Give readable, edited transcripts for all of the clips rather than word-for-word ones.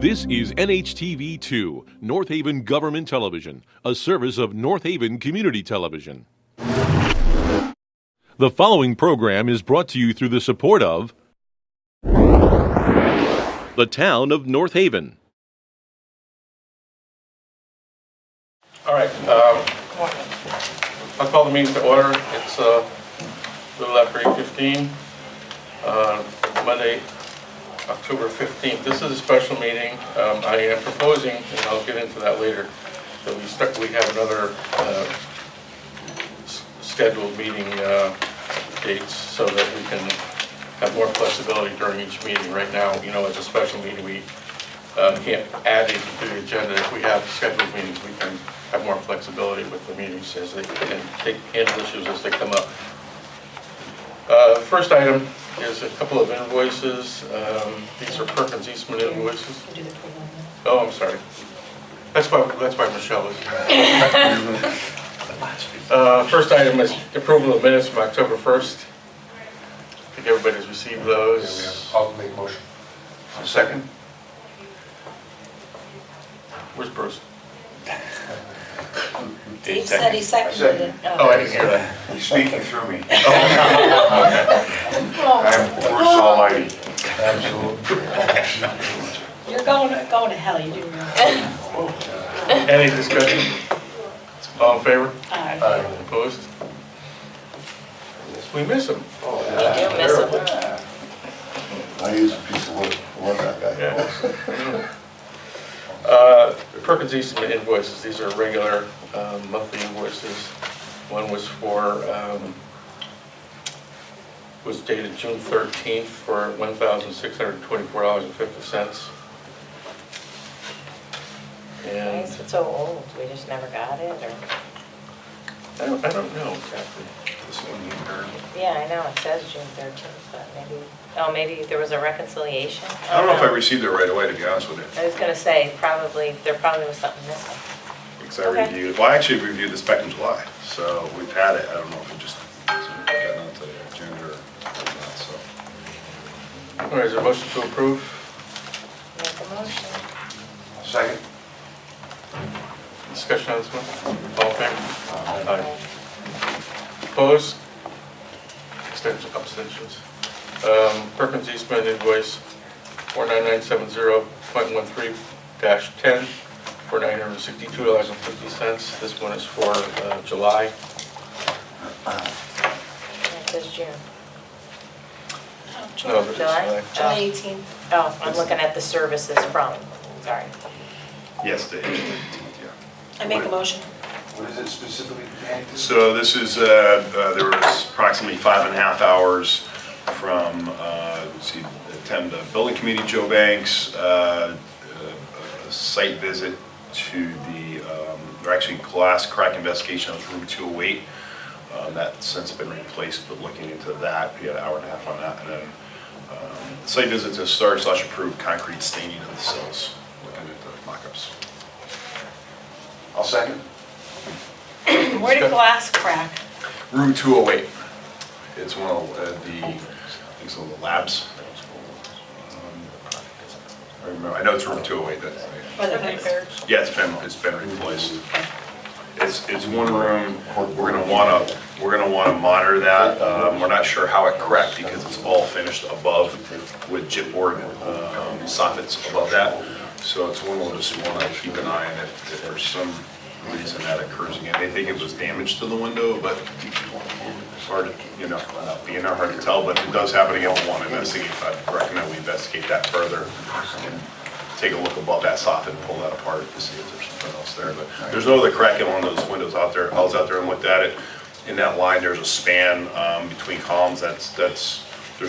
This is NHTV2, North Haven Government Television, a service of North Haven Community Television. The following program is brought to you through the support of the Town of North Haven. All right, I'll call the meeting to order. It's a little after 8:15, Monday, October 15th. This is a special meeting. I am proposing, and I'll get into that later, that we have another scheduled meeting dates so that we can have more flexibility during each meeting. Right now, as a special meeting, we can't add it to the agenda. If we have scheduled meetings, we can have more flexibility with the meetings as they handle issues as they come up. First item is a couple of invoices. These are Perkins Eastman invoices. Oh, I'm sorry. That's why Michelle is. First item is approval of minutes from October 1st. I think everybody's received those. I'll make a motion. Second. Where's Bruce? Dave said he seconded it. Oh, I didn't hear that. He's speaking through me. Okay. I'm Bruce Almighty. Absolutely. You're going to hell, you do realize. Any discussion? All in favor? Aye. Opposed? We miss him. You do miss him. I use a piece of wood. I love that guy. Yeah. Perkins Eastman invoices. These are regular monthly invoices. One was was dated June 13th for $1,624.50. Why And is it so old? We just never got it, or? I don't know exactly. This one you heard. Yeah, I know, it says June 13th, but maybe there was a reconciliation? I don't know if I received it right away, to be honest with you. I was gonna say, there probably was something missing. Because I Okay. reviewed, well, I actually reviewed this back in July, so we've had it. I don't know if it just hasn't gotten onto the agenda or not, so. All right, is there a motion to approve? Make a motion. Second. Discussion on this one? All in favor? Aye. Opposed? Abstentions. Perkins Eastman invoice 49970.13-10 for $962.50. This one is for July. It says June. No, but it's July? July 18th. Oh, I'm looking at the services from, sorry. Yes, the 18th, yeah. I make a motion. What is it specifically? So this is, there was approximately 5.5 hours from, attend the building committee, Joe Banks, a site visit to or actually glass crack investigation of room 208. That's since been replaced, but looking into that, we had an hour and a half on that. And then site visit to start/approved concrete staining of the cells, looking at the mock-ups. I'll second. Where did glass crack? Room 208. It's one of I think it's one of the labs. I know it's room 208. For the fixer. Yeah, it's been replaced. It's one room. We're gonna wanna monitor that. We're not sure how it cracked because it's all finished above with chipboard soffits above that. So it's one we'll just wanna keep an eye on if there's some reason that occurs again. They think it was damage to the window, but it's hard to, not being there, hard to tell. But if it does happen again, we'll want to investigate. I'd recommend we investigate that further and take a look above that soffit and pull that apart to see if there's something else there. But there's no other cracking on those windows out there. I was out there and looked at it. In that line, there's a span between columns. There's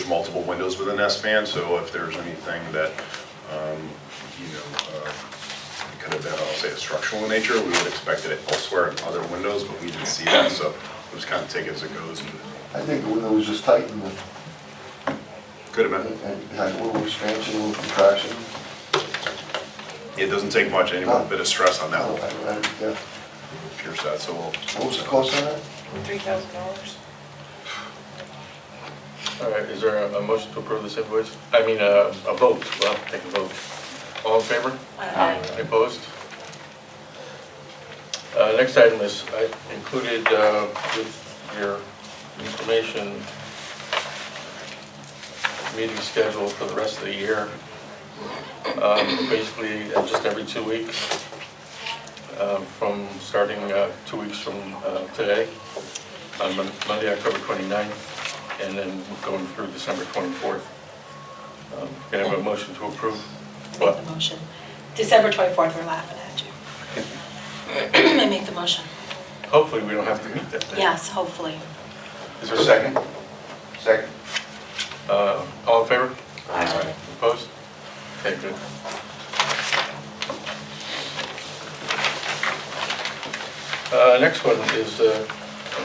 multiple windows within that span. So if there's anything that could have been, I'll say, a structural in nature, we would expect it elsewhere in other windows, but we didn't see that. So it was kind of take it as it goes. I think the window was just tightened Could have been. and had a little expansion, a little contraction. It doesn't take much, any more bit of stress on that one. Yeah. Pierce that, so we'll. What was the cost on that? $3,000. All right, is there a motion to approve this invoice? I mean, a vote, well, take a vote. All in favor? Aye. Any opposed? Next item is, I included with your information, meeting schedule for the rest of the year. Basically, just every 2 weeks, from starting 2 weeks from today, on Monday, October 29th, and then going through December 24th. Can I have a motion to approve? Make the motion. December 24th, we're laughing at you. I make the motion. Hopefully, we don't have to meet that day. Yes, hopefully. Is there a second? Second. All in favor? Aye. Opposed? Okay, good. Next one is a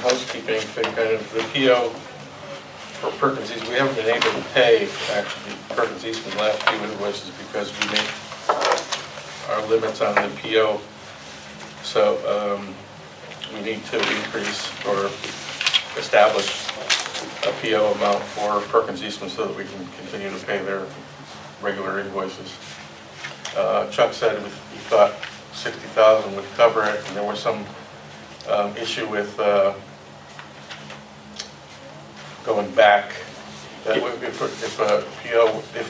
housekeeping thing, kind of the PO for Perkins Eastman. We haven't been able to pay, actually, Perkins Eastman last few invoices because we made our limits on the PO. So we need to increase or establish a PO amount for Perkins Eastman so that we can continue to pay their regular invoices. Chuck said he thought 60,000 would cover it, and there was some issue with going back. That if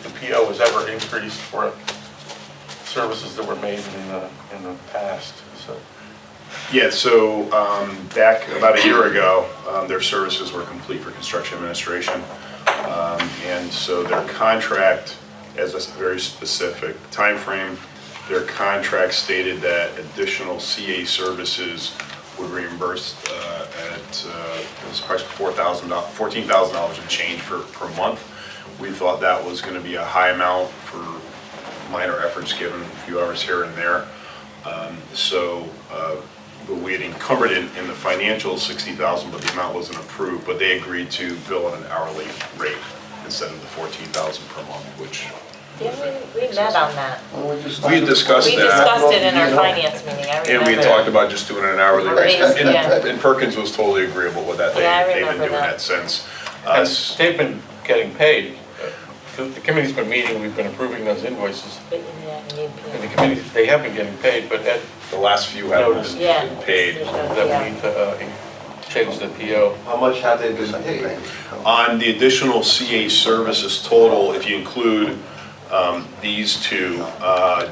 the PO was ever increased for services that were made in the past, so. Yeah, so back about a year ago, their services were complete for construction administration. And so their contract has a very specific time frame. Their contract stated that additional CA services would reimburse it was approximately $14,000 and change per month. We thought that was going to be a high amount for minor efforts given a few hours here and there. But we had encumbered it in the financials, $60,000, but the amount wasn't approved. But they agreed to bill on an hourly rate instead of the $14,000 per month, which. Yeah, we met on that. We had discussed We that. discussed it in our finance meeting, I remember. And we had talked about just doing an hourly rate. Yeah. And Perkins was totally agreeable with that. Yeah, I They've been remember doing that. that since. And they've been getting paid. The committee's been meeting, we've been approving those invoices. But, yeah, you need And the PO. committee, they have been getting paid, but Ed, The last few haven't Notice. Yeah. been paid. There's no that PO. we need to change the PO. How much have they been paid? On the additional CA services total, if you include these two,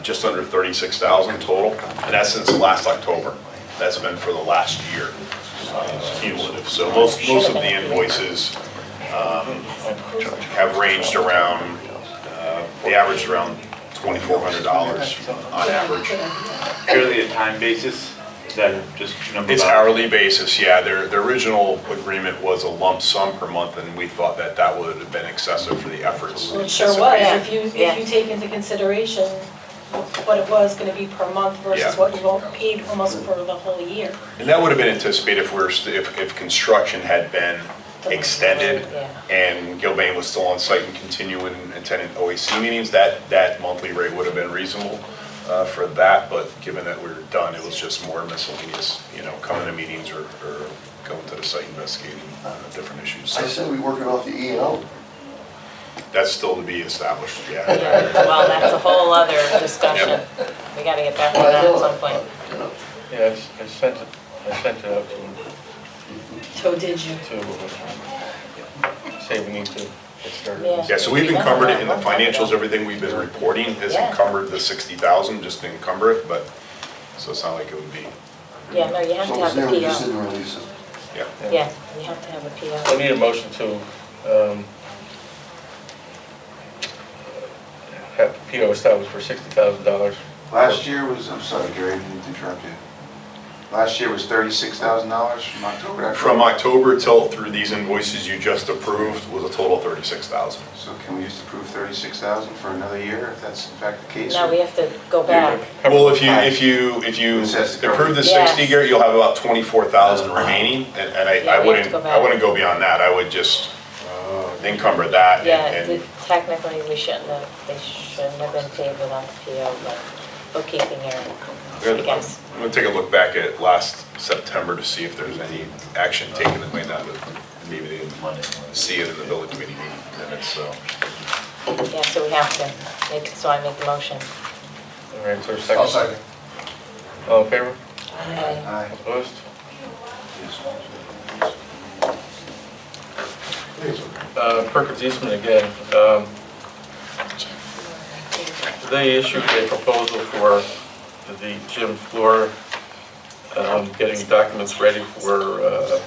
just under 36,000 total, and that's since last October. That's been for the last year, cumulative. So most of the invoices have ranged around, they averaged around $2,400 on average. Purely a time basis? Is that just number? It's of hourly basis, yeah. Their original agreement was a lump sum per month, and we thought that that would have been excessive for the efforts. Well, it sure was. Yeah. If you take into consideration what it was gonna be per month versus Yeah. what you paid almost for the whole year. And that would have been anticipated if construction had been extended Yeah. and Gilbane was still on site and continuing attending OAC meetings, that monthly rate would have been reasonable for that, but given that we were done, it was just more miscellaneous, coming to meetings or going to the site investigating different issues. I said we working off the E&O. That's still to be established, yeah. Yeah, well, that's a whole other discussion. We gotta get back to that at some point. Yeah, I sent it out to them So did you? to say we need to get started. Yeah. Yeah, so we've encumbered it in the financials, everything we've been reporting has Yeah. encumbered the 60,000, just to encumber it, but, so it's not like it would be, Yeah, no, you have So to it's have a there, we just PO. didn't release it. yeah. Yeah, you have to have a I PO. need a motion to have PO established for $60,000. Last year was, I'm sorry, Gary, I didn't interrupt you. Last year was $36,000 from October to October? From October till through these invoices you just approved was a total of 36,000. So can we just approve $36,000 for another year, if that's in fact the case? No, we have to go back. Well, if you This has to cover- approve the Yes. 60, Gary, you'll have about 24,000 remaining, and Yeah, I we have to wouldn't, go I back. wouldn't go beyond that, I would just encumber that Yeah, and, technically, we shouldn't have, they shouldn't have been paid without the PO, but bookkeeping error, I guess. I'm gonna take a look back at last September to see if there's any action taken that might not have, maybe they didn't see it in the building committee meeting minutes, so. Yeah, so we have to make, so I make the motion All right, so second. I'll second. All in favor? Aye. Aye. Opposed? Perkins Eastman again. They issued a proposal for the gym floor, getting documents ready for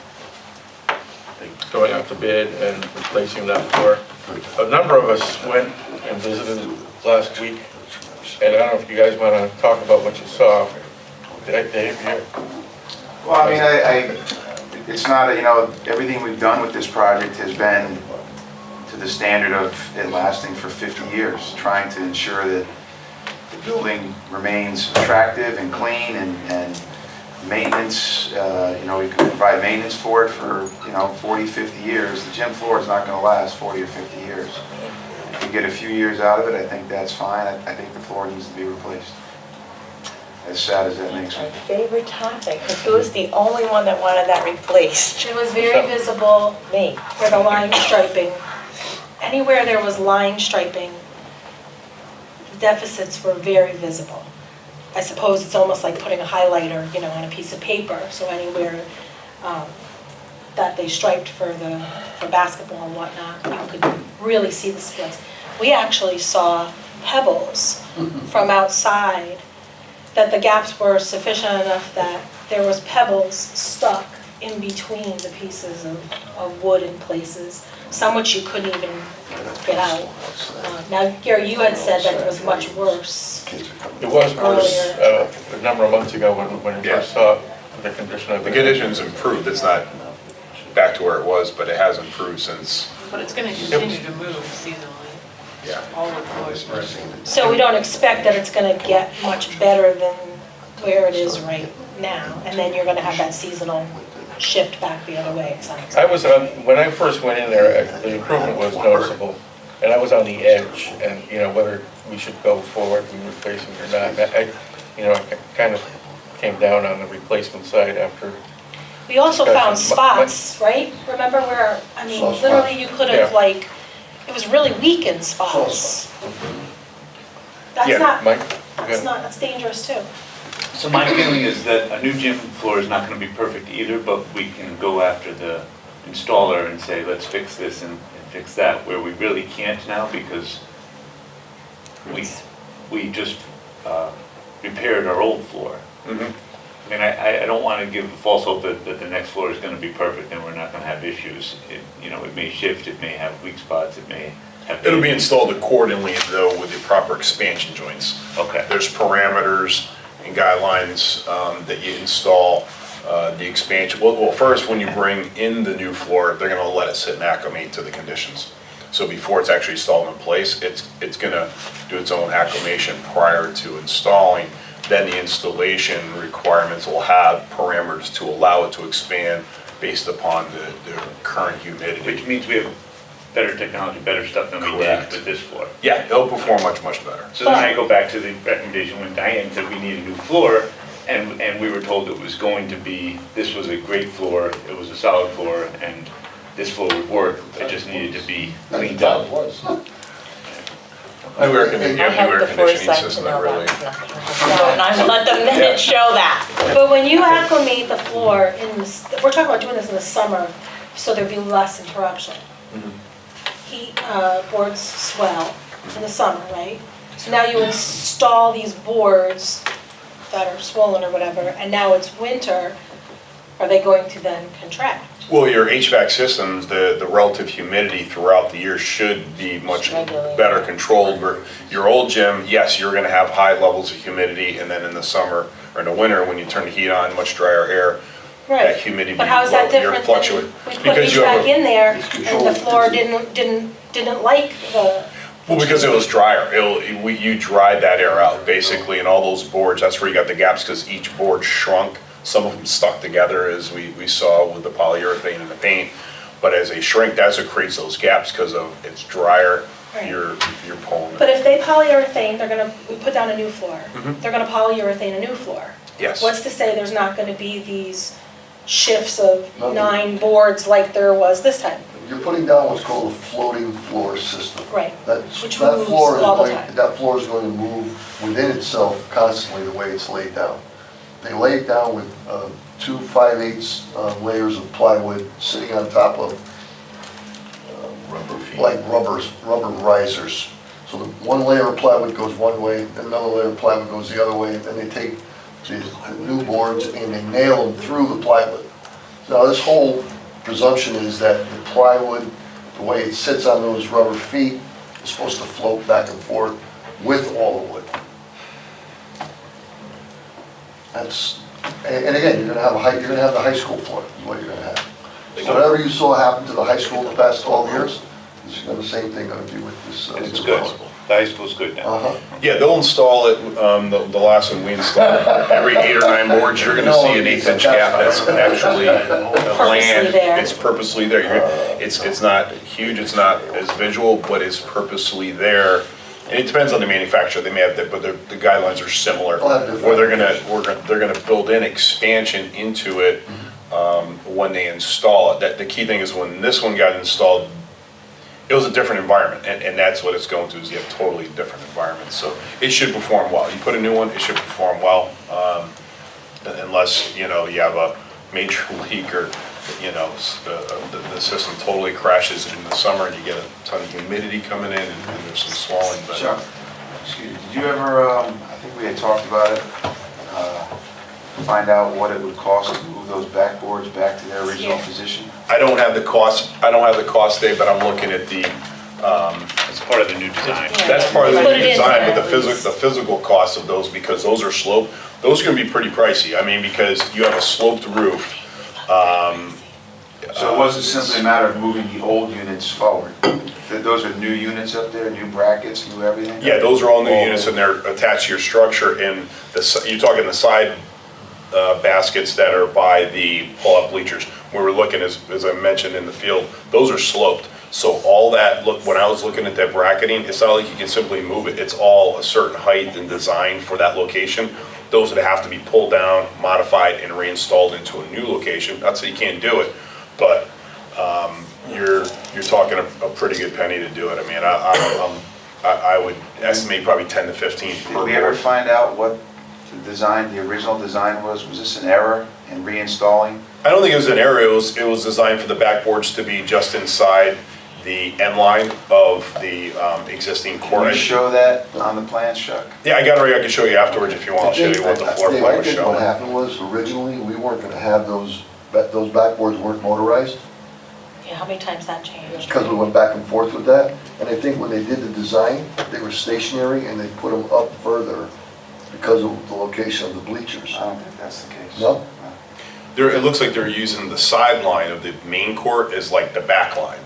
going out to bid and replacing that floor. A number of us went and visited last week, and I don't know if you guys want to talk about what you saw. Dave, you? Well, I mean, it's not, everything we've done with this project has been to the standard of it lasting for 50 years, trying to ensure that the building remains attractive and clean and maintenance, we can provide maintenance for it for, 40, 50 years. The gym floor is not going to last 40 or 50 years. If we get a few years out of it, I think that's fine. I think the floor needs to be replaced. As sad as that makes My me. favorite topic, because who was the only one that wanted that replaced? It was very visible Me. where the line striping, anywhere there was line striping, the deficits were very visible. I suppose it's almost like putting a highlighter, on a piece of paper, so anywhere that they striped for basketball and whatnot, you could really see the splits. We actually saw pebbles from outside, that the gaps were sufficient enough that there was pebbles stuck in between the pieces of wood in places, some which you couldn't even get out. Now, Gary, you had said that it was much worse. It was worse a number of months ago when you first saw the condition of The it. condition's improved, it's not back to where it was, but it has improved since, But it's going to continue to move seasonally, yeah. all the floors. So we don't expect that it's gonna get much better than where it is right now, and then you're gonna have that seasonal shift back the other way, it sounds I like. was when I first went in there, the improvement was noticeable, and I was on the edge, and, whether we should go forward and replace it or not. I kind of came down on the replacement side after. We also found discussion. spots, right? Remember where, Soft literally you could have Yeah. it was really weak in spots. That's Yeah, not, Mike? you got- that's dangerous too. So my feeling is that a new gym floor is not going to be perfect either, but we can go after the installer and say, let's fix this and fix that, where we really can't now because we just repaired our old floor. Mhm. I mean, I don't want to give false hope that the next floor is going to be perfect and we're not going to have issues. It may shift, it may have weak spots, it may have. It'll be installed accordingly though with the proper expansion joints. Okay. There's parameters and guidelines that you install the expansion. Well, first, when you bring in the new floor, they're gonna let it sit and acclimate to the conditions. So before it's actually installed in place, it's gonna do its own acclimation prior to installing. Then the installation requirements will have parameters to allow it to expand based upon the current humidity. Which means we have better technology, better stuff than we did Correct. with this floor. Yeah, it'll perform much, much better. So then I go back to the recommendation when Diane said we need a new floor, and we were told it was going to be, this was a great floor, it was a solid floor, and this floor would work, it just needed to be cleaned up. New air conditioning, I new had air the conditioning foresight to system, know really. that's not gonna happen. And I let the minutes show that. But when you acclimate the floor we're talking about doing this in the summer, so there'd be less interruption. Heat, boards swell in the summer, right? So now you install these boards that are swollen or whatever, and now it's winter, are they going to then contract? Well, your HVAC systems, the relative humidity throughout the year should be much Regulated. better controlled. Your old gym, yes, you're gonna have high levels of humidity, and then in the summer or in the winter, when you turn the heat on, much drier air, that humidity But how is that will- you're different fluctuate. than, we put Because you have HVAC in there, and the controlled. floor didn't like the, Well, because it was drier. You dried that air out, basically, and all those boards, that's where you got the gaps, because each board shrunk. Some of them stuck together, as we saw with the polyurethane and the paint. But as they shrink, that's what creates those gaps, because of it's drier, Right. you're pulling but it. if they polyurethane, we put down a new floor. They're gonna polyurethane a new floor. Yes. What's to say there's not gonna be these shifts of Nothing. 9 boards like there was this time? you're putting down what's called a floating floor system. Right, That's- which that moves floor is all the going- time. That floor is going to move within itself constantly the way it's laid down. They lay it down with 2 5/8 layers of plywood sitting on top of Rubber feet. like rubber risers. So the one layer of plywood goes one way, another layer of plywood goes the other way, then they take the new boards and they nail them through the plywood. Now, this whole presumption is that the plywood, the way it sits on those rubber feet, is supposed to float back and forth with all the wood. That's, and again, you're gonna have the high school floor, is what you're gonna have. So whatever you saw happen to the high school in the past 12 years, it's gonna the same thing gonna be with this. It's new good. floor. The high school's good now. Uh-huh. Yeah, they'll install it, the last one we installed, every 8 or 9 boards, you're gonna see an 1/8-inch gap that's actually planned. there. It's purposely there. It's not huge, it's not as visual, but it's purposely there. And it depends on the manufacturer, they may have, but the guidelines are similar. They'll have different- Or they're gonna build in expansion into it when they install it. The key thing is when this one got installed, it was a different environment, and that's what it's going to, is you have totally different environments, so it should perform well. You put a new one, it should perform well, unless, you know, you have a major leak or, you know, the system totally crashes in the summer and you get a ton of humidity coming in and there's some swelling, but. Chuck, excuse me, did you ever, I think we had talked about it, find out what it would cost to move those backboards back to their original Yeah. position? I don't have the cost, Dave, but I'm looking at the, It's part of the new design. Yeah. that's part of the Put it in design, there but at least. the physical cost of those, because those are sloped, those are gonna be pretty pricey. I mean, because you have a sloped roof. So it wasn't simply a matter of moving the old units forward? Those are new units up there, new brackets, new everything? Yeah, those are all new units and they're attached to your structure, and you're talking the side baskets that are by the pull-up bleachers. We were looking, as I mentioned in the field, those are sloped. So all that, when I was looking at that bracketing, it's not like you can simply move it. It's all a certain height and design for that location. Those would have to be pulled down, modified, and reinstalled into a new location. Not that you can't do it, but you're talking a pretty good penny to do it. I mean, I would estimate probably 10 to 15 per Did we ever board. find out what the original design was? Was this an error in reinstalling? I don't think it was an error, it was designed for the backboards to be just inside the end line of the existing Can core. you show that on the plans, Chuck? Yeah, I got it right, I can show you afterwards if you want, I'll show you what the floor Dave, plan I was think what showing. happened was, originally, we weren't gonna have those backboards weren't motorized, Yeah, how many times that changed? because we went back and forth with that. And I think when they did the design, they were stationary and they put them up further because of the location of the bleachers. I don't think that's the case. No? It looks like they're using the sideline of the main court as like the back line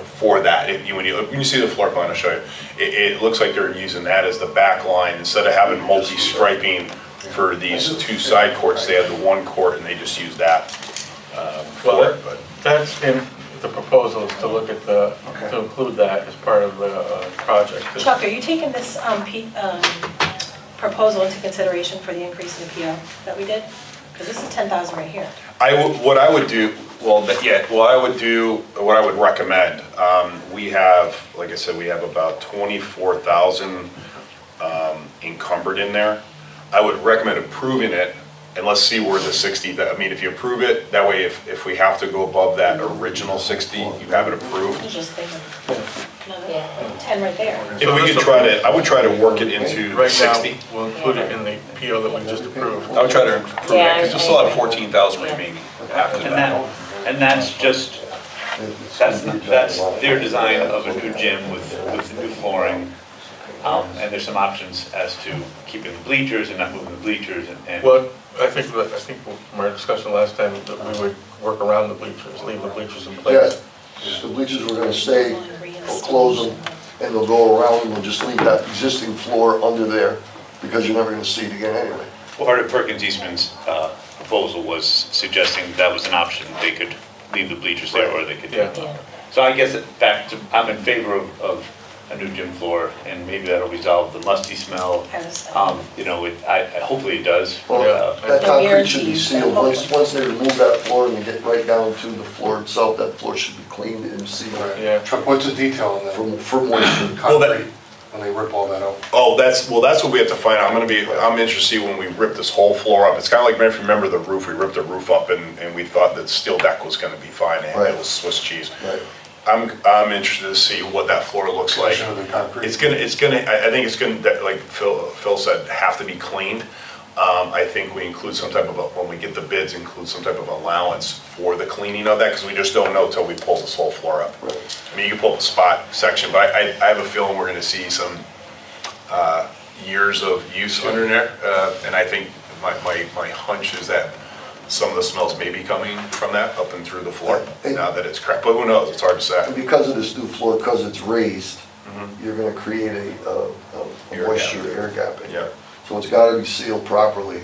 for that. When you see the floor plan, I'll show you. It looks like they're using that as the back line, instead of having multi-striping for these 2 side courts, they have the 1 court and they just use that for Well, it, but. that's in the proposals to look at to include that as part of the project. Chuck, are you taking this proposal into consideration for the increase in the PO that we did? Because this is 10,000 right here. What I would do, what I would recommend, we have, like I said, we have about 24,000 encumbered in there. I would recommend approving it, and let's see where the 60, I mean, if you approve it, that way if we have to go above that original 60, you have it I approved. was just thinking, Yeah. 10 right there. If we could I would try to work it into the Right now, 60. we'll include it in the PO that we just approved. I would try to improve it, Yeah, because you'll still have 14,000 remaining after And that. that's just, that's their design of a new gym with the new flooring. And there's some options as to keeping the bleachers and not moving the bleachers and. Well, I think from our discussion last time, that we would work around the bleachers, leave the bleachers in Yeah, place. the bleachers were gonna stay, we'll close them, and they'll go around, and we'll just leave that existing floor under there, because you're never gonna see it again anyway. Part of Perkins Eastman's proposal was suggesting that was an option. They could leave the bleachers there or they could. Yeah. Yeah. So I guess, in fact, I'm in favor of a new gym floor, and maybe that'll resolve the musty smell. I was- You know, hopefully it does. Well, Uh, that The concrete should be guarantees, sealed. but Once they remove that floor and they get right down to the floor itself, that floor should be cleaned and sealed Yeah. Chuck, what's the detail on that for moisture. Well, that- concrete, when they rip all that out? Oh, that's what we have to find out. I'm interested to see when we rip this whole floor up. It's kind of like, if you remember the roof, we ripped the roof up and we thought that steel deck was gonna be fine, and Right. it was Swiss cheese. Right. I'm interested to see what that floor looks like. Condition of the concrete. I think it's gonna, like Phil said, have to be cleaned. I think we include some type of, when we get the bids, include some type of allowance for the cleaning of that, because we just don't know till we pull this whole floor up. Right. I mean, you can pull up the spot section, but I have a feeling we're gonna see some years of use under there. And I think my hunch is that some of the smells may be coming from that up and through the floor, now that it's cracked. But who knows, it's hard to And say. because of this new floor, because it's raised, you're gonna create a Air moisture gap. air gap in Yeah. there. So it's gotta be sealed properly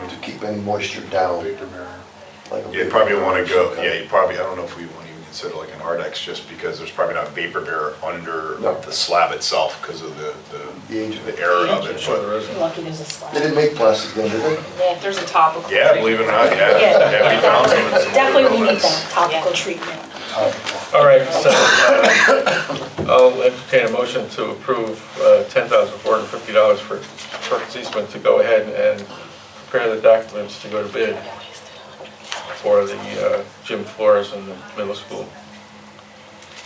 to keep any moisture down. Vapor barrier. Like a You vapor probably wanna barrier. go, yeah, you probably, I don't know if we wanna even consider like an Ardex, just because there's probably not vapor barrier under No. the slab itself, because of The age of the it. era of it. Sure But there isn't. Lucky there's a slab. They didn't make plastic then, did they? Yeah. There's a topical. yeah, believe it or not, yeah, yeah, we found some. in some Definitely we older need buildings. that topical treatment. All right, so I'll entertain a motion to approve $10,450 for Perkins Eastman to go ahead and prepare the documents to go to bid for the gym floors in the middle school.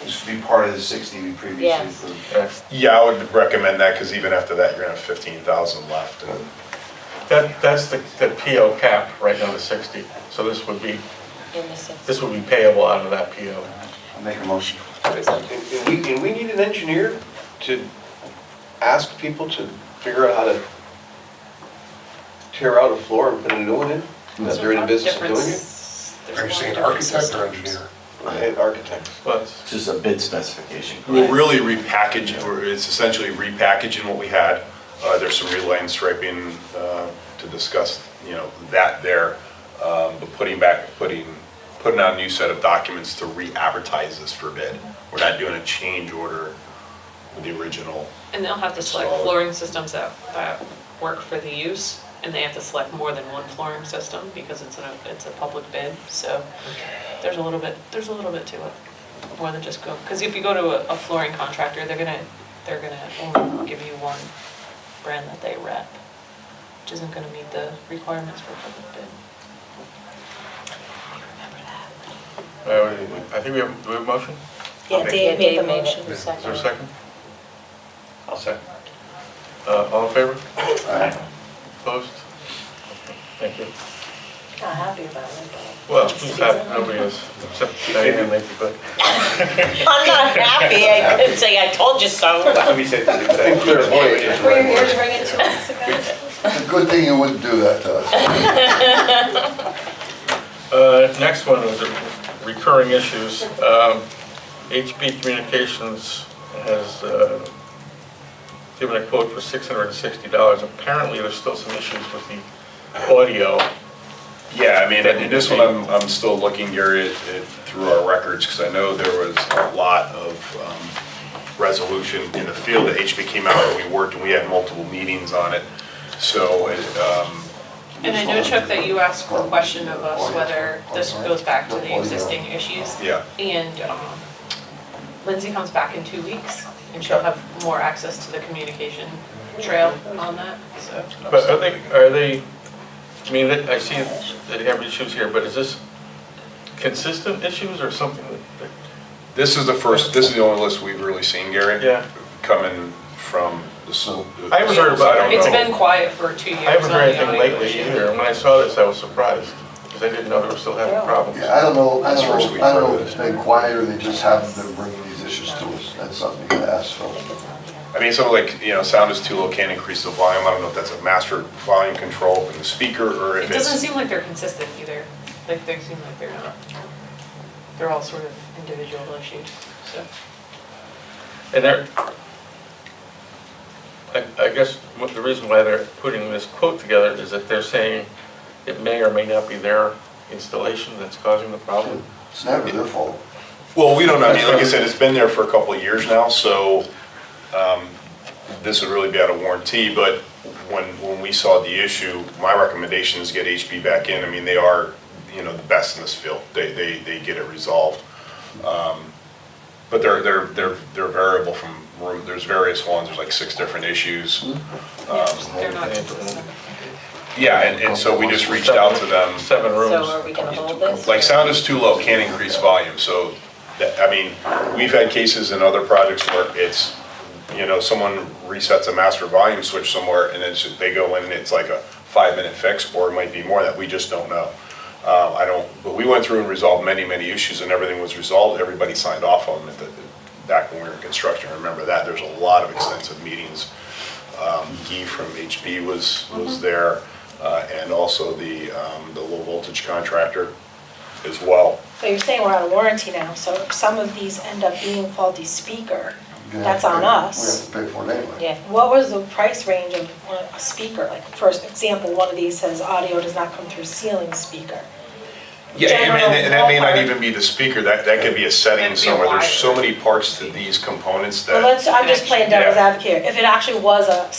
This would be part of the 60 we previously Yes. approved. Yeah. Yeah, I would recommend that, because even after that, you're gonna have 15,000 left. That's the PO cap right now, the 60. So this would be In the six. This would be payable out of that PO. I'll make a motion. And we need an engineer to ask people to figure out how to tear out a floor and put a new one in? That they're in the business of doing it? Are you saying architect or engineer? An architect. But It's just a bid specification. We're really repackaging, or it's essentially repackaging what we had. There's some reline striping to discuss, that there. But putting out a new set of documents to re-advertise this for bid. We're not doing a change order with the original. And they'll have to select Solid. flooring systems that work for the use, and they have to select more than one flooring system because it's a public bid, so there's a little bit to it, more than just go, because if you go to a flooring contractor, they're gonna only give you one brand that they rep, which isn't gonna meet the requirements for public bid. I think do we have a motion? Yeah, Dave made the motion. Is there a second? I'll second. All in favor? Aye. Opposed? Thank you. Not happy about it, but. Well, who's happy? Nobody is, except Diane maybe, but. I'm not happy, I couldn't say I told you so. Let me say this exactly. Were you here to bring it to us again? It's a good thing you wouldn't do that to us. Next one is recurring issues. HB Communications has given a quote for $660. Apparently, there's still some issues with the audio. Yeah, I mean, and this one, I'm still looking, Gary, through our records, because I know there was a lot of resolution in the field that HB came out, and we worked, and we had multiple meetings on it. So, And I know, Chuck, that you asked a question of us whether this goes back to the existing issues. yeah. And Lindsay comes back in 2 weeks, and she'll have more access to the communication trail on that, so. But I mean, I see that they have issues here, but is this consistent issues or something that? This is the only list we've really seen, Gary. Yeah. Coming from the. I haven't heard about it. I don't It's know. been quiet for 2 years. I haven't heard on the anything audio lately issue. either, and when I saw this, I was surprised, because I didn't know they were still having problems. Yeah, I don't know That's if it's been quiet or they just haven't been bringing these issues to us. That's something you can ask Phil. I mean, something like, sound is too low, can't increase the volume. I don't know if that's a master volume control in the speaker, or It if doesn't it's. seem like they're consistent either. Like, they seem like they're not. They're all sort of individual issues, so. And I guess the reason why they're putting this quote together is that they're saying it may or may not be their installation that's causing the problem. It's never their fault. Well, we don't know. I mean, like I said, it's been there for a couple of years now, so this would really be out of warranty, but when we saw the issue, my recommendation is get HB back in. I mean, they are, you know, the best in this field. They get it resolved. But they're variable from room, there's various ones, there's like 6 different issues. They're not consistent. Yeah, and so we just reached out to them. 7 rooms. So are we gonna hold this? Like sound is too low, can't increase volume, so, I mean, we've had cases in other projects where it's, you know, someone resets a master volume switch somewhere and then they go in and it's like a 5-minute fix, or it might be more that we just don't know. But we went through and resolved many issues and everything was resolved, everybody signed off on them back when we were in construction. Remember that, there's a lot of extensive meetings. Guy from HB was there, and also the low voltage contractor as well. So you're saying we're out of warranty now, so if some of these end up being faulty speaker, that's on us. We have to pay for it anyway. Yeah. What was the price range of a speaker? Like, for example, one of these says audio does not come through ceiling speaker. Yeah, and that may not even be the speaker, that could be a setting That'd be a somewhere, there's so wire. many parts to these components Well, that, I'm just playing devil's Yeah. advocate here. If it actually was a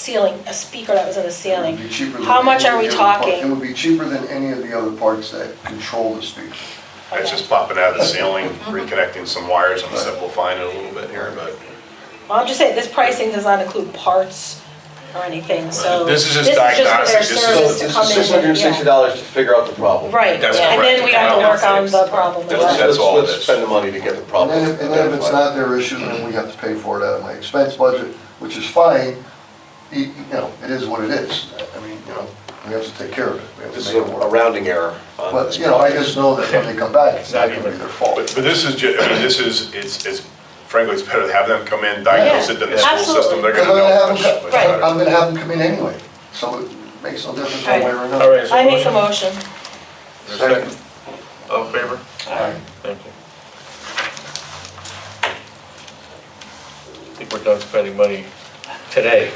speaker that was in the It ceiling, would be cheaper than how much any are of we the other par- It talking? would be cheaper than any of the other parts that control the speaker. it's just popping out of the ceiling, reconnecting some wires and simplifying it a little bit here, but. Well, I'm just saying, this pricing does not include parts or anything, so. This is just for their diagnostic. This is- service to It's come in and- yeah. $660 to figure out the problem. Right, That's and then correct. we have to Yeah. work on the problem. That's- right. that's all it Let's is. spend the money to get the And problem. then if it's not their issue, then we have to pay for it out of my expense budget, which is fine. You know, it is what it is. I mean, you know, we have to take care of it. We have to This is make it a work. rounding error on But, this. you know, I just know that when they come back, it's not gonna be their fault. But this is I mean, it's frankly, it's better to have them come in, diagnose it, than the school Absolutely. system, they're Because gonna I'm know gonna much have them, better. I'm gonna have them come in anyway, so it makes no difference one way or All another. right, so I make a motion. motion. Second. All in favor? Aye. Thank you. I think we're done spending money today,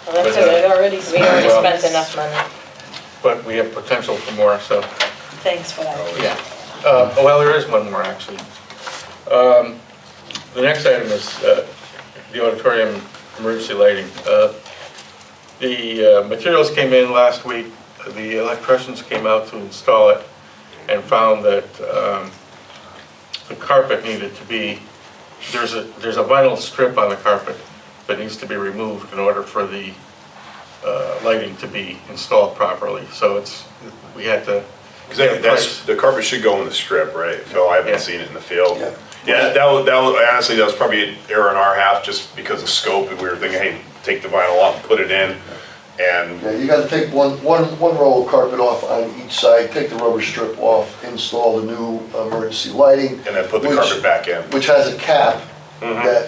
Well, that's it, we already Well- spent enough money. but we have potential for more, so. Thanks for that. Yeah. Well, there is one more, actually. The next item is the auditorium emergency lighting. The materials came in last week. The electricians came out to install it and found that the carpet needed to be, there's a vinyl strip on the carpet that needs to be removed in order for the lighting to be installed properly. So we had to. Because the carpet should go in the strip, right, Phil? I Yeah. haven't seen it in the field. Yeah. Yeah, that was, honestly, that was probably an error on our half, just because of scope, and we were thinking, hey, take the vinyl off, put it in, and, Yeah, you gotta take one roll of carpet off on each side, take the rubber strip off, install the new emergency lighting. and then put the which- carpet back in. Which has a cap that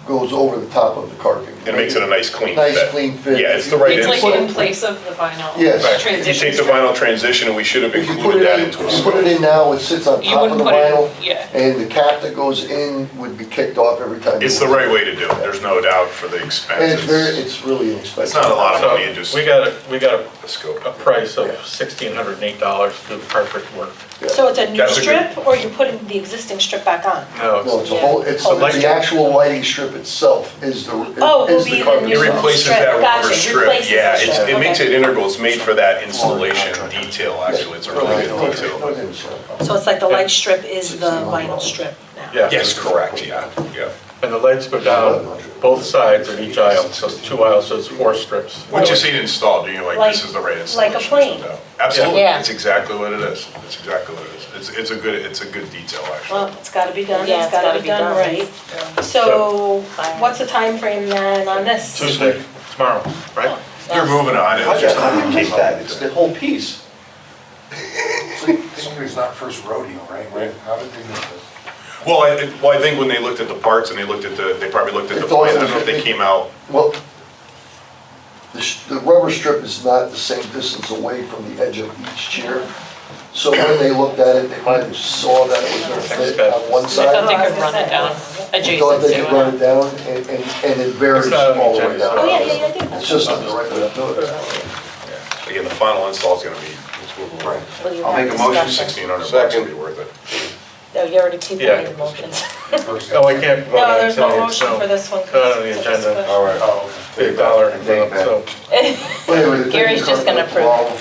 goes over the top of the carpet. It makes it a nice, clean fit. Nice, clean fit. Yeah, it's the right It's like insert. in place of the vinyl Yes. Right. transition. You take the strip. vinyl transition, and we should have If you put included it that in, into a if you put it scope. in now, it sits on You top of wouldn't the put it in, vinyl. yeah. And the cap that goes in would be kicked off every time. It's you the move right way to do it, there's no doubt for the And expense. it's really inexpensive. It's not a lot of So money, it just, we got the scope. a price of $1,608 to do carpet work. So it's a new That's a good- strip, or you're putting the existing strip back on? No, No, it's it's a whole, it's Oh, the actual lighting strip itself is the, Oh, will is be the the carpet. new It itself. replaces strip. that Gotcha, rubber strip, replaces the yeah, strip, it makes okay. it integral, it's made for that installation detail, actually, it's a really good detail. So it's like the light strip is the vinyl strip now? Yeah. Yes, correct, yeah. And the lights go down both sides of each aisle, so 2 aisles, so it's 4 strips. Once you see it installed, you're like, this Like- is the right like a installation. there's no plane. doubt. Absolutely, Yeah. it's exactly what it is, it's exactly what it is. It's a good detail, actually. Well, it's gotta be done, Yeah, it's gotta be done right. So, what's the time frame then on this? Tuesday, tomorrow, right? You're moving on, it How was just. do you miss came up that? with It's it. the whole piece. Somebody's not first rodeo, right? How did they miss this? Well, I think when they looked at the parts and they probably looked at the It's also- plan, I don't know if they came out. Well, the rubber strip is not the same distance away from the edge of each chair. So when they looked at it, they might have saw that it was gonna fit on one I side. thought they I was could gonna run it say. down They adjacent thought they to could run it it. down and it varies It's not on the all the way agenda, so- down. Oh, yeah, I do. It's just not the right way to do it. Again, the final install's gonna be, Will you I'll have make a motion, discussion? $1,600 gonna Second. be worth it. No, you already, people Yeah. made the motions. first? No, I can't vote No, on it there's no tonight, motion so for this one. it's not on the It's a agenda. discussion. All right, oh, okay. Big dollar, Take that. so. But anyway, the Gary's technical just gonna tomorrow,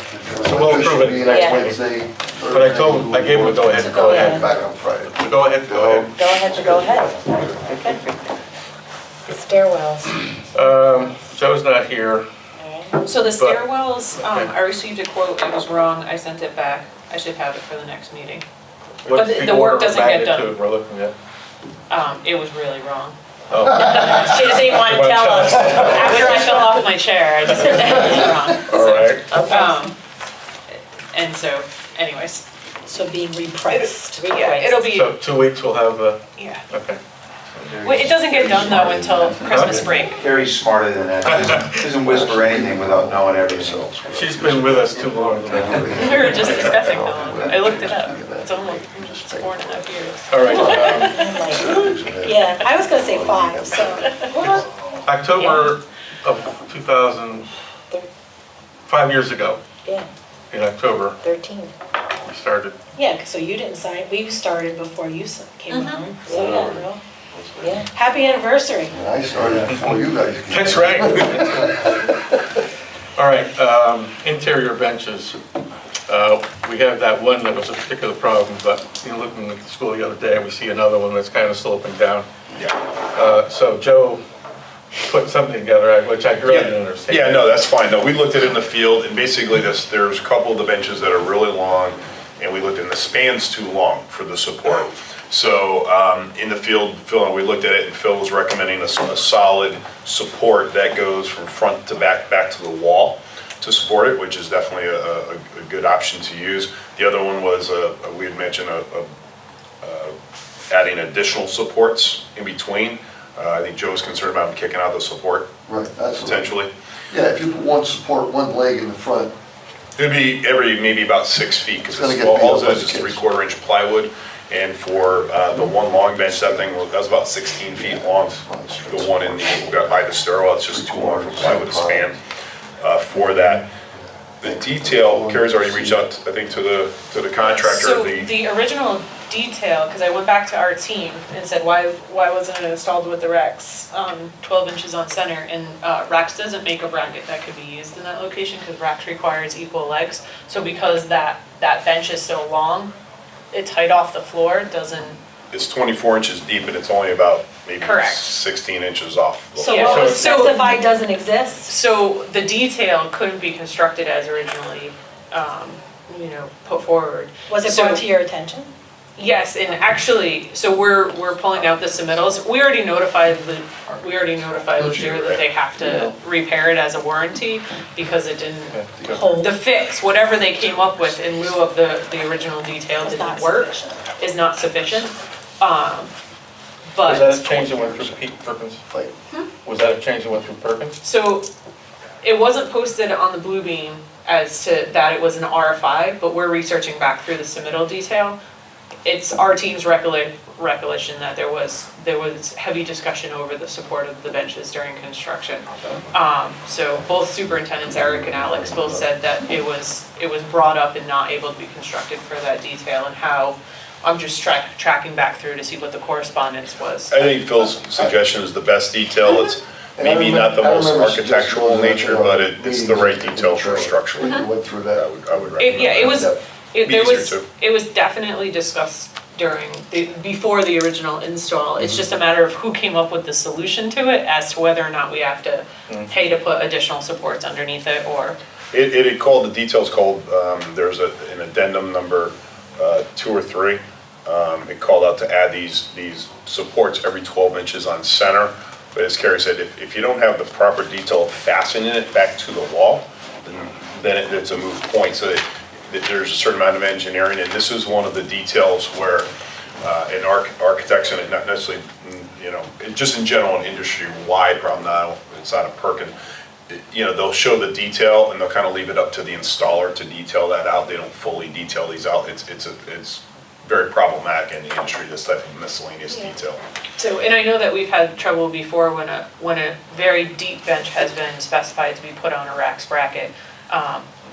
So we'll approve it should be next next meeting. Wednesday, But I told him, I gave him a go ahead, So go ahead. Back on Friday. Go ahead, go ahead. Go ahead to go ahead. Okay. Stairwells. Joe's not here. So the But- stairwells, okay. I received a quote, it was wrong, I sent it back. I should have it for the next meeting. What's the work order of doesn't get done. magnitude we're looking at? It was really wrong. Oh, She doesn't even want to tell us. After I fell off my chair, I just said that was wrong. all right. And so, anyways, So being repriced. yeah, it'll be, So 2 weeks we'll have, yeah. okay. Wait, it doesn't get done though until Christmas break. Gary's smarter than that. Doesn't whisper anything without knowing everything. She's been with us too long. We were just discussing how long, I looked it up. It's almost, it's 4.5 years. All right, Yeah, I was gonna say 5, so. October of 2000, 5 years ago, Yeah, in October, 13. we started. Yeah, so you didn't sign, we started before you came on, so yeah, no. Yeah. Happy anniversary. And I started before you guys came. That's right. All right, interior benches. We have that one that was a particular problem, but looking at the school the other day, we see another one that's kind of sloping down. So Joe put something together, which I really didn't understand. Yeah, no, that's fine. No, we looked at it in the field, and basically there's a couple of the benches that are really long, and we looked, and the span's too long for the support. So in the field, Phil, we looked at it, and Phil was recommending a solid support that goes from front to back to the wall to support it, which is definitely a good option to use. The other one was, we had mentioned adding additional supports in between. I think Joe's concerned about kicking out the support Right, that's. potentially. Yeah, if you put one support, one leg in the front, It'd be maybe about 6 feet, because It's gonna get beat all up it by is the is kids. 3/4 inch plywood. And for the one long bench, that was about 16 feet long. The one by the stairwell, it's just too long for plywood to span for that. The detail, Carrie's already reached out, I think, to the contractor. So the original detail, because I went back to our team and said, why wasn't it installed with the racks 12 inches on center? And racks doesn't make a bracket that could be used in that location because racks requires equal legs. So because that bench is so long, it's height off the floor, doesn't, It's 24 inches deep, and it's only about maybe Correct. 16 inches off. the So Yeah, what floor. was so- specified doesn't exist? so the detail couldn't be constructed as originally, put forward. Was it So- brought to your attention? Yes, and actually, so we're pulling out the submittals. We already notified Legier that they have to repair it as a warranty because it didn't Hold. the fix, whatever they came up with in lieu of the original detail It's not didn't work, sufficient. is not sufficient. Was that a But, change that went through Perkins? like, Was that a change that went through Perkins? so it wasn't posted on the Bluebeam as to that it was an R5, but we're researching back through the submittal detail. It's our team's recollection that there was heavy discussion over the support of the benches during construction. So both superintendents, Eric and Alex, both said that it was brought up and not able to be constructed for that detail, and how, I'm just tracking back through to see what the correspondence was. I think Phil's suggestion is the best detail. It's maybe not the most architectural in nature, but it's the right detail for structurally. we went through that. I would recommend. Yeah, it was, Be there easier was, too. it was definitely discussed before the original install. It's just a matter of who came up with the solution to it as to whether or not we have to pay to put additional supports underneath it or. It had called, the details called, there's an addendum number 2 or 3. It called out to add these supports every 12 inches on center. But as Carrie said, if you don't have the proper detail of fastening it back to the wall, then it's a moot point. So that there's a certain amount of engineering, and this is one of the details where in architects, and not necessarily, just in general in industry-wide, problem now, it's not a Perkin, they'll show the detail and they'll kind of leave it up to the installer to detail that out. They don't fully detail these out. It's very problematic in the industry, this type of miscellaneous detail. So, and I know that we've had trouble before when a very deep bench has been specified to be put on a racks bracket.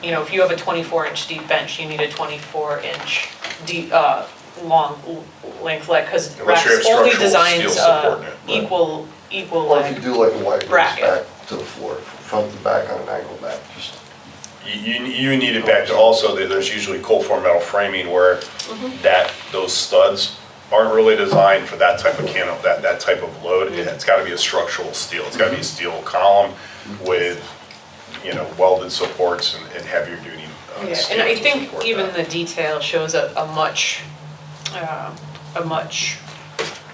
If you have a 24-inch deep bench, you need a 24-inch deep length leg, because Unless you have only structural designs steel supporting it, right. equal Or if you leg. do like a white Bracket. back to the floor, front to back on an angle back, just. You need it back to also, there's usually cold form metal framing where those studs aren't really designed for that type of that type of load. It's gotta be a structural steel. It's gotta be a steel column with, welded supports and heavier duty Yeah, steel and I to think support even that. the detail shows a much,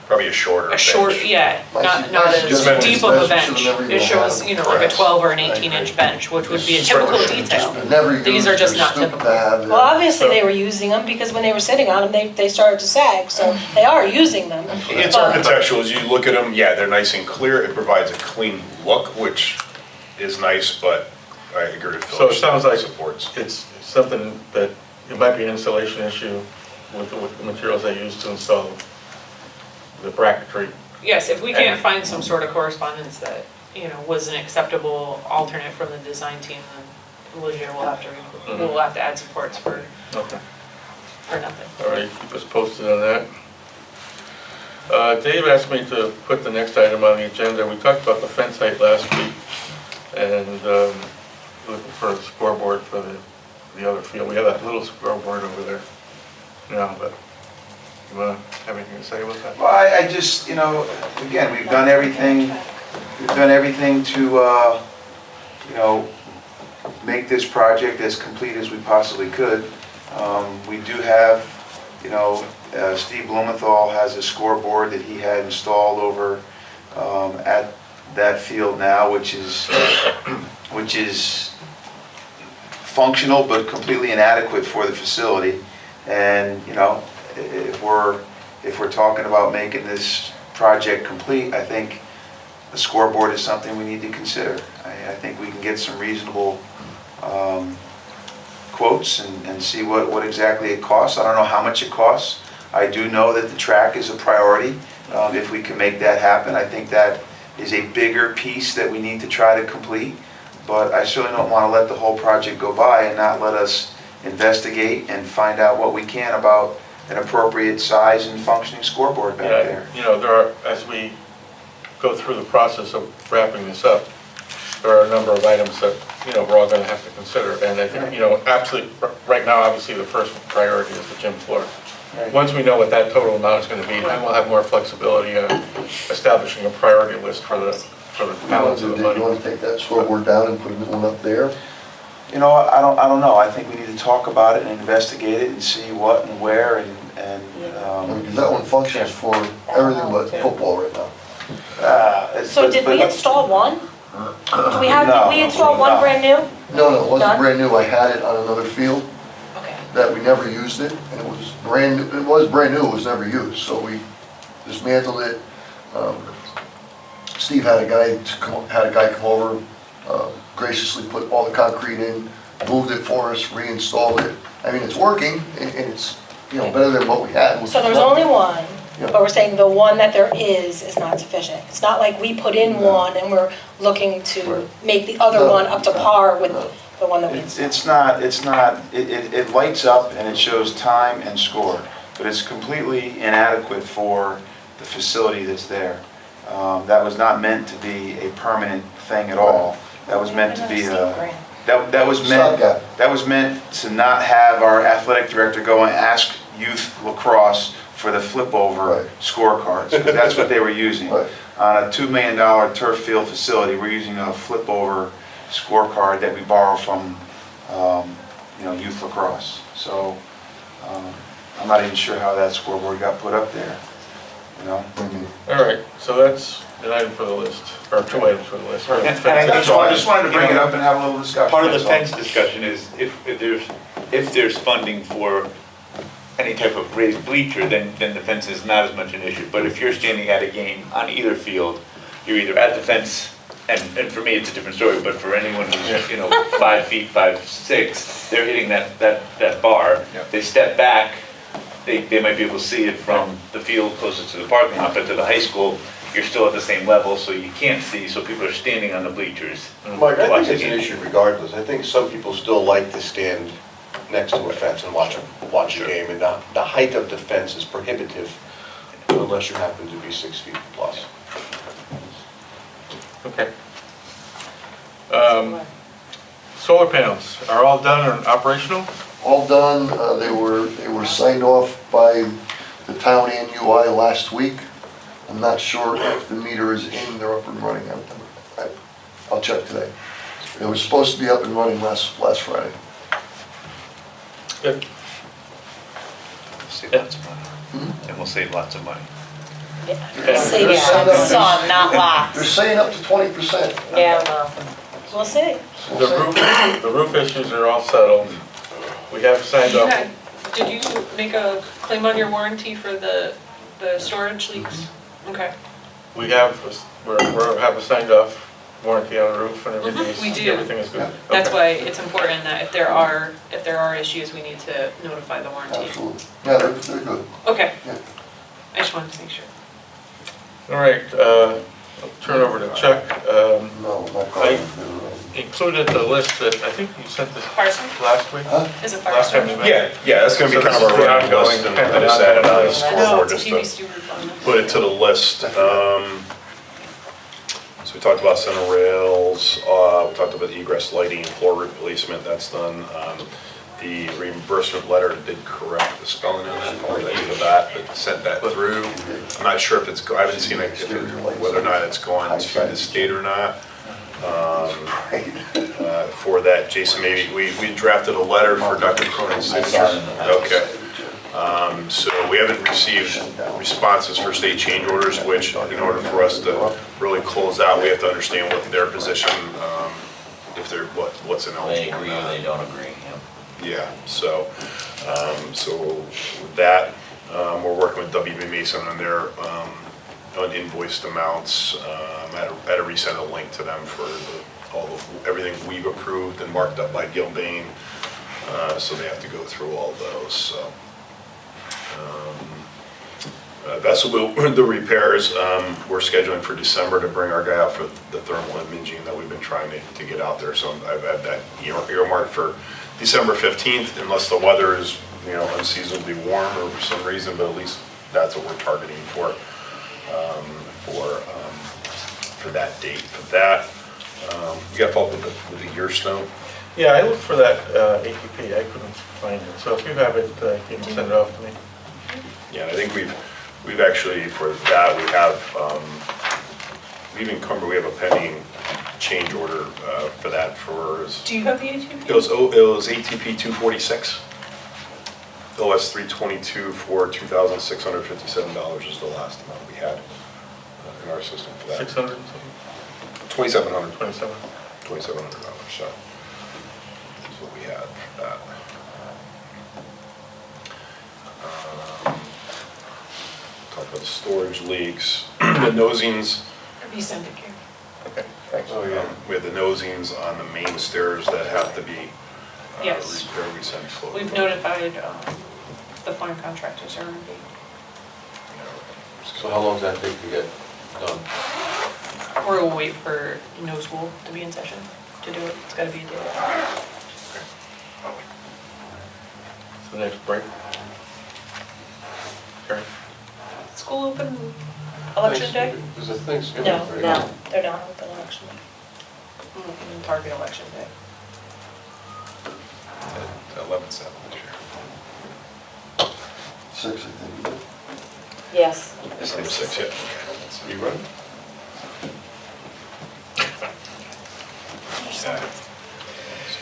Probably a shorter a short, bench. yeah, My not as suggestion deep is of a bench bench. should never It even shows, have like a Correct. 12 or an 18-inch bench, which would be a typical detail. Never These used are or just not stooped typical. to have them. Well, obviously they were using them because when they were sitting on them, they started to sag, so they are using them. It's But- architectural, as you look at them, yeah, they're nice and clear, it provides a clean look, which is nice, but I agree with Phil. So it sounds like supports. it's something that, it might be an installation issue with the materials they use to install the bracketry. Yes, if we can't find some sort of correspondence that, was an acceptable alternate from the design team, then Ligier will have to add supports for Okay. nothing. All right, keep us posted on that. Dave asked me to put the next item on the agenda. We talked about the fence height last week, and looking for a scoreboard for the other field. We have that little scoreboard over there now, but you want to have anything to say with that? Well, I just, again, we've done everything to, make this project as complete as we possibly could. We do have, Steve Blumenthal has a scoreboard that he had installed over at that field now, which is functional but completely inadequate for the facility. And, if we're talking about making this project complete, I think a scoreboard is something we need to consider. I think we can get some reasonable quotes and see what exactly it costs. I don't know how much it costs. I do know that the track is a priority. If we can make that happen, I think that is a bigger piece that we need to try to complete. But I certainly don't want to let the whole project go by and not let us investigate and find out what we can about an appropriate size and functioning scoreboard back there. There are, as we go through the process of wrapping this up, there are a number of items that, we're all going to have to consider. And I think, absolutely, right now, obviously, the first priority is the gym floor. Right. Once we know what that total amount is going to be, then we'll have more flexibility on establishing a priority list for the balance of the Do you money. want to take that scoreboard down and put a new one up there? I don't know. I think we need to talk about it and investigate it and see what and where and Because that one functions for everything but football right now. So did we install one? Did we No, install one no. brand new? No, it wasn't None? brand new. I had it on another field Okay. that we never used it, and it was brand new. It was never used, so we dismantled it. Steve had a guy come over, graciously put all the concrete in, moved it for us, reinstalled it. I mean, it's working, and it's, better than what we had. which So was there's nothing. only one, Yeah. but we're saying the one that there is not sufficient. It's not like we put in one and we're looking to Right. make the other No, one up to par with no. the one that we installed. It's not, it lights up and it shows time and score, but it's completely inadequate for the facility that's there. That was not meant to be a permanent thing at all. That was meant to be that was meant, Stopgap. that was meant to not have our athletic director go and ask youth lacrosse for the flip over Right. scorecards, because that's what they were using. Right. On a $2 million turf field facility, we're using a flip over scorecard that we borrow from, youth lacrosse. So, I'm not even sure how that scoreboard got put up there, Mhm. All right, so that's an item for the list, or two items for the list. And I I just wanted to bring it up and have a little discussion. Part of the that's all. fence discussion is if there's funding for any type of raised bleacher, then the fence is not as much an issue. But if you're standing at a game on either field, you're either at the fence, and for me, it's a different story, but for anyone who's, 5 feet, 5, 6, they're hitting that bar. Yeah. They step back, they might be able to see it from the field closest to the parking lot, but to the high school, you're still at the same level, so you can't see, so people are standing on the bleachers. Mike, I Watch think it's the an game. issue regardless. I think some people still like to stand next to a fence and watch a game, and the height of the fence is prohibitive unless you happen to be 6 feet plus. Okay. Solar panels are all done and operational? All done, they were signed off by the town and UI last week. I'm not sure if the meter is in, they're up and running. I'll check today. It was supposed to be up and running last Friday. Good. Save lots of money. And we'll save lots of money. Save some, not They're lots. saying up to 20%. Yeah, well, We'll see. The roof issues are all settled. We have signed You off. had- Did you make a claim on your warranty for the storage leaks? Okay. We have, we have a signed off warranty on the roof and everything. We do. Everything is good. That's Okay. why it's important that if there are issues, we need to notify the warranty. Absolutely. Yeah, they're good. Okay. Yeah. I just wanted to make sure. All right, I'll turn over to Chuck. No, not I quite. included the list that, I think you sent this Fireside? last week? Huh? Is it fire Last time storage? you met? Yeah, that's gonna be So kind of this our is the running ongoing- list, and I just added on a No, scoreboard it's a just TV to roof on it. put it to the list. So we talked about center rails, we talked about egress lighting, floor replacement, that's done. The reimbursement letter did correct the spelling in that, apologize for that, but sent that through. I'm not sure if I haven't seen whether or not it's gone to the state or not. For that, Jason, maybe, we drafted a letter for Dr. Cronin's signature. Okay. So we haven't received responses for state change orders, which in order for us to really close out, we have to understand what their position, if they're, what's ineligible. They agree or they don't agree, Yeah, so with that, we're working with WB Mason on their uninvoiced amounts. I had to resend a link to them for everything we've approved and marked up by Gilbane, so they have to go through all those, so. Vessel, the repairs, we're scheduling for December to bring our guy out for the thermal imaging that we've been trying to get out there. So I've had that earmarked for December 15th, unless the weather is, unseasonably warm or for some reason, but at least that's what we're targeting for that date. For that, you got to follow up with the year snow? Yeah, I looked for that ATP, I couldn't find it. So if you have it, you can send it off to me. Yeah, I think we've actually, for that, we have, we've encumbered, we have a pending change order for that for. Do you have the ATP? It was ATP 246. OS 322 for $2,657 is the last amount we had in our system for that. 600 and something? $2,700. 27. $2,700, so that's what we had for that. Talk about the storage leaks, the nosings. Have you sent it, Karen? Okay, thanks. Oh, yeah. We have the nosings on the main stairs that have to be Yes. repaired, we sent flow. We've notified the farm contractors already. So how long does that take to get done? Or we'll wait for no school to be in session to do it. It's gotta be a day. So next break. Karen? School open election day? Is it Thanksgiving? No, right? no, they're not open election. Target election day. 11/7 this year. 6, I think. yes. Same 6, yeah. You run?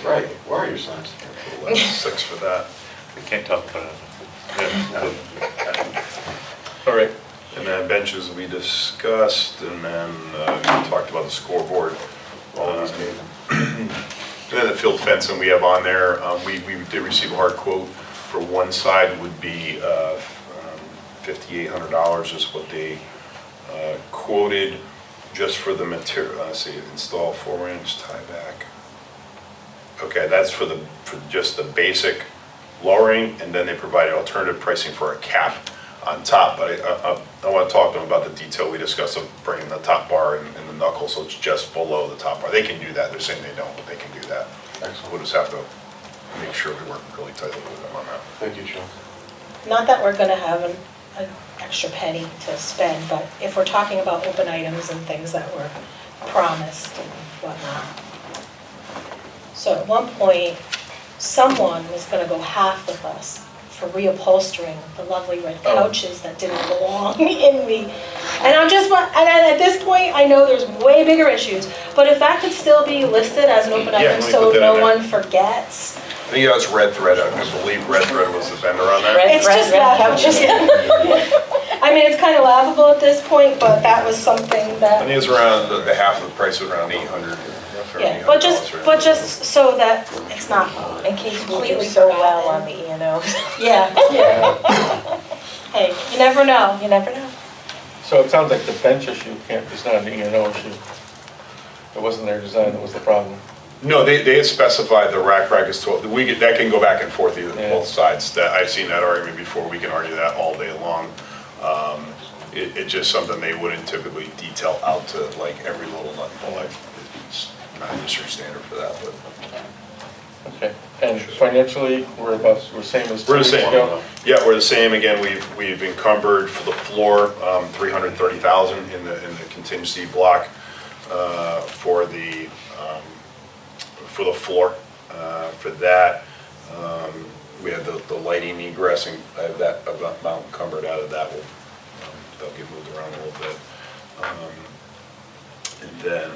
Right, where are your signs? 11/6 for that. We can't talk about it. All right. And then benches we discussed, and then we talked about the scoreboard. All these games. And then the field fencing we have on there, we did receive a hard quote for one side would be $5,800 is what they quoted just for the material, let's see, install 4-inch tieback. Okay, that's for just the basic lowering, and then they provided alternative pricing for a cap on top, but I want to talk to them about the detail we discussed of bringing the top bar and the knuckle, so it's just below the top bar. They can do that, they're saying they don't, but they can do that. We'll just have to make sure we work really tightly with them on that. Thank you, Joe. Not that we're gonna have an extra penny to spend, but if we're talking about open items and things that were promised and whatnot. So at one point, someone was gonna go half with us for reupholstering the lovely red couches that didn't belong in the, and I'm just, and at this point, I know there's way bigger issues, but if that could still be listed as an open Yeah, item let me so put that in no there. one forgets. I think that was Red Thread, I believe Red Thread was the vendor on that. Red- It's just red laughable. couches. I mean, it's kind of laughable at this point, but that was something I that, think it's around, the half of the price was around 800. yeah, but just so that it's not in case We do completely so well on forgotten. the E&Os. Yeah, yeah. Hey, you never know, you never know. So it sounds like the bench issue is not an E&O issue. It wasn't their design that was the problem. No, they had specified the rack brackets, that can go back and forth either, Yeah. both sides. That, I've seen that argument before, we can argue that all day long. It's just something they wouldn't typically detail out to like every little nut and bolt. It's not industry standard for that, but. Okay, and financially, we're same as 2 We're the weeks same. ago? Yeah, we're the same. Again, we've encumbered for the floor, 330,000 in the contingency block, for the floor. For that, we had the lighting egress, and I have that amount encumbered out of that. They'll get moved around a little bit. And then,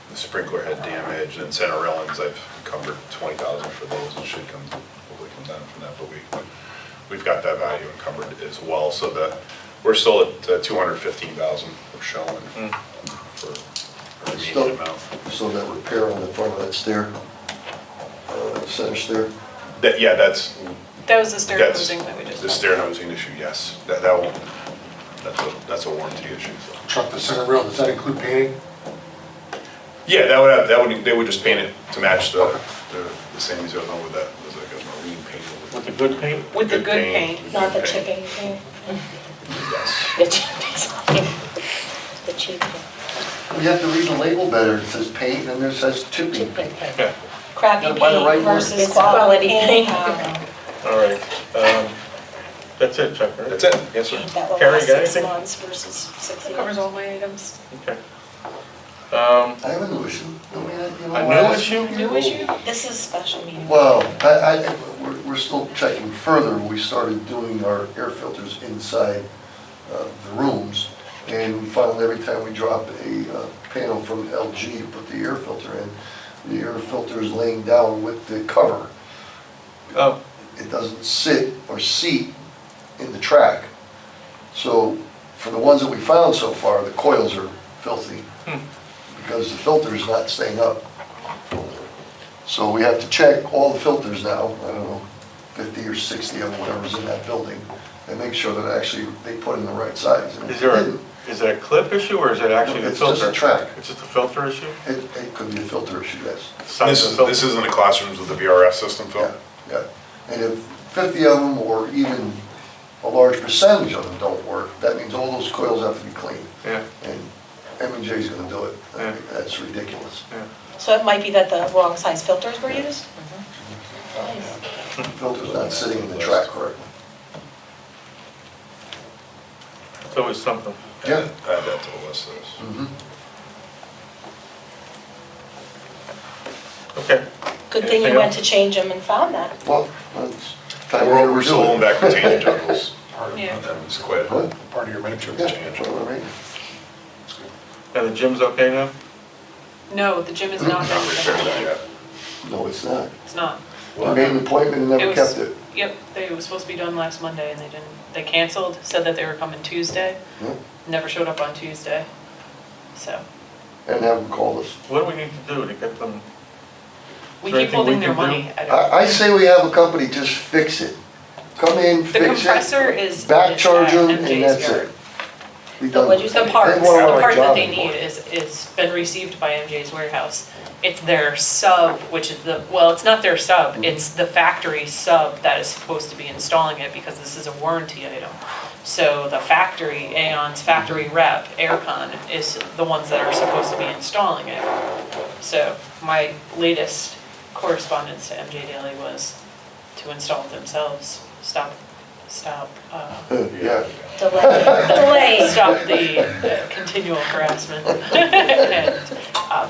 the sprinkler head damage, and center railings, I've encumbered 20,000 for those, and should hopefully come down from that, but we've got that value encumbered as well, so that, we're still at 215,000 we're showing for the Still- remaining amount. So that repair on the front of that stair, center stair, That, yeah, that's, That was the stair that's nosing that we just. the stair nosing issue, yes, that won't, that's a warranty issue, so. Chuck, the center rail, does that include painting? Yeah, they would just paint it to match the same as the other one with that, it was like a marine paint. With the good paint? With the good paint. Not the chipping thing. Yes. The cheap, the cheap, we have to read the label better, it says paint, and then it says chipping cheap paint. paint. Okay, Crappy Gotta buy the right paint one. versus It's quality quality paint. paint. all right. That's it, Chuck, right? That's it, yes, sir. That will Carrie, last got 6 anything? months versus 6 years. Covers all my items. Okay. I have a new issue. I mean, you know A what? new issue? New issue? This is a special meeting. Well, we're still checking further. We started doing our air filters inside the rooms, and we found every time we drop a panel from LG to put the air filter in, the air filter is laying down with the cover. Oh, It doesn't sit or seat in the track. So for the ones that we found so far, the coils are filthy because the filter is not staying up. So we have to check all the filters now, I don't know, 50 or 60 of them, whatever's in that building, and make sure that actually they put in the right size. And if is there they didn't, is it a clip issue or is it actually the It's filter? just a track. It's just a filter issue? It could be a filter issue, yes. Size of the filter? This is in the classrooms with the VRF system, Phil? Yeah, yeah. And if 50 of them, or even a large percentage of them don't work, that means all those coils have to be cleaned. Yeah, And M&J's gonna do it. I Yeah. think that's ridiculous. yeah. So it might be that the wrong size filters were used? The filter's not sitting in the track correctly. It's always something. Yeah. Add that to the list of this. Mhm. Okay. Good thing you Anything went else? to change them and found that. Well, it's time We're to still redo holding it. back retaining juggles Yeah. on them, it's quite, What? Part of your mentor Yeah, change. that's all right. And the gym's okay now? No, the gym is not not repaired that done. yet. No, it's not. It's not. I made an appointment and It never was- kept it. Yep, they were supposed to be done last Monday and they didn't. They canceled, said that they were coming Tuesday, Yeah. never showed up on Tuesday. So, And have them call us. What do we need to do to get them? we Is there keep anything holding we their can do? money. I don't. I say we have a company just fix it. Come in, The fix it. compressor is. Back charge them, at and MJ's that's yard. it. Be done what'd you with say? it. The parts, They want the our part that job they anymore. need is been received by MJ's warehouse. It's their sub, which is well, it's not their sub, it's the factory sub that is supposed to be installing it because this is a warranty item. So the factory, Aeon's factory rep, Aircon, is the ones that are supposed to be installing it. So my latest correspondence to MJ Daily was to install it themselves, stop, Yeah, Delay. stop the continual harassment and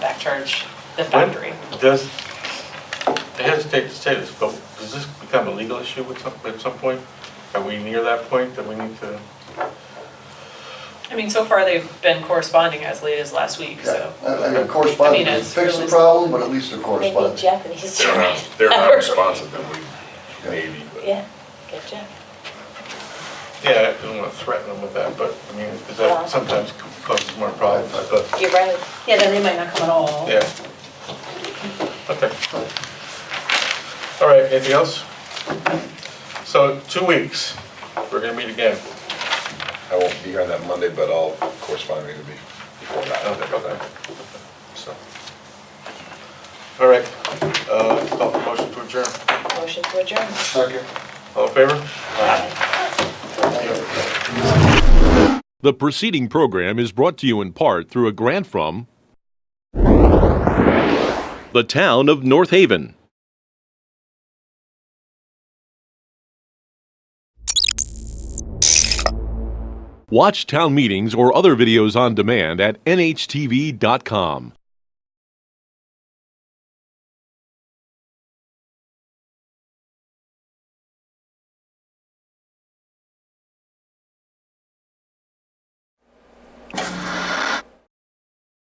backcharge the factory. Does, I hesitate to say this, but does this become a legal issue at some point? Are we near that point that we need to? I mean, so far they've been corresponding as late as last week, so. yeah. I mean, correspondence doesn't it's fix the really- problem, but at least they're Maybe corresponding. Jeff and his. They're not responsive, then we, maybe, but. Yeah, get Jeff. Yeah, I don't want to threaten them with that, but I mean, because that sometimes causes more problems, but, You're right. Yeah, then they might not come at all. yeah. Okay. All right, anything else? So 2 weeks, we're gonna meet again. I won't be here on that Monday, but I'll correspond with you before that. Okay. So. All right, call for motion to adjourn. Motion to adjourn. Second. All in favor? The preceding program is brought to you in part through a grant from the town of North Haven. Watch town meetings or other videos on demand at nhtv.com.